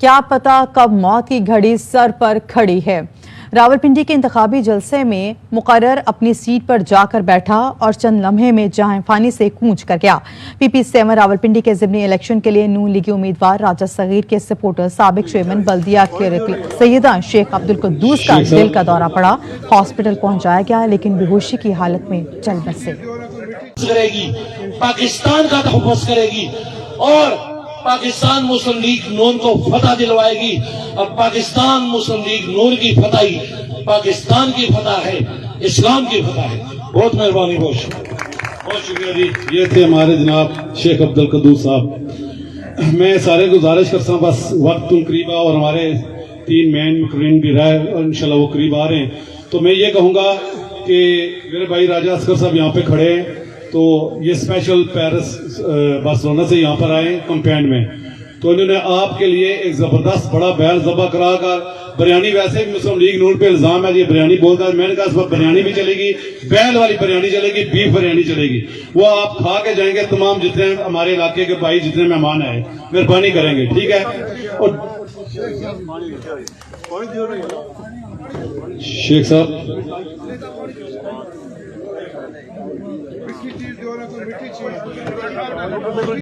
क्या पता कब मौत की घड़ी सर पर खड़ी है। रावलपिंडी के इंतखाबी जलसे में मुकर्रर अपनी सीट पर जाकर बैठा और चंद लम्हे में जहां फानी से कूच कर गया। PP7 रावलपिंडी के ज़िमनी इलेक्शन के लिए नून लीगी उम्मीदवार राजा सगीर के सपोर्टर साबिक चेयरमैन बल्दिया के सैयदा शेख अब्दुल कुद्दूस का दिल का दौरा पड़ा। हॉस्पिटल पहुंचाया गया लेकिन बेहोशी की हालत में चल बसे। पाकिस्तान का तहफ़्फ़ुज़ करेगी और पाकिस्तान मुस्लिम लीग नून को फतह दिलवाएगी। और पाकिस्तान मुस्लिम लीग नून की फतह ही पाकिस्तान की फतह है, इस्लाम की फतह है। बहुत मेहरबानी, बहुत शुक्रिया जी। ये थे हमारे जनाब शेख अब्दुल कुद्दूस साहब। मैं सारे गुजारिश करता हूँ, बस वक्त करीब और हमारे 3 मेन मुकर्रीन भी रहे और इंशाल्लाह वो करीब आ रहे हैं। तो मैं ये कहूँगा कि मेरे भाई राजा असगर साहब यहाँ पे खड़े हैं, तो ये स्पेशल पेरिस बार्सिलोना से यहाँ पर आए कंपेंड में, तो इन्होंने आपके लिए एक जबरदस्त बड़ा बैल ज़बह करा कर बिरयानी, वैसे भी मुस्लिम लीग नून पे इल्जाम है ये बिरयानी बोलता है, मैंने कहा इस वक्त बिरयानी भी चलेगी, बैल वाली बिरयानी चलेगी, बीफ बिरयानी चलेगी, वो आप खा के जाएंगे। तमाम जितने हमारे इलाके के भाई जितने मेहमान आए मेहरबानी करेंगे, ठीक है। और शेख साहब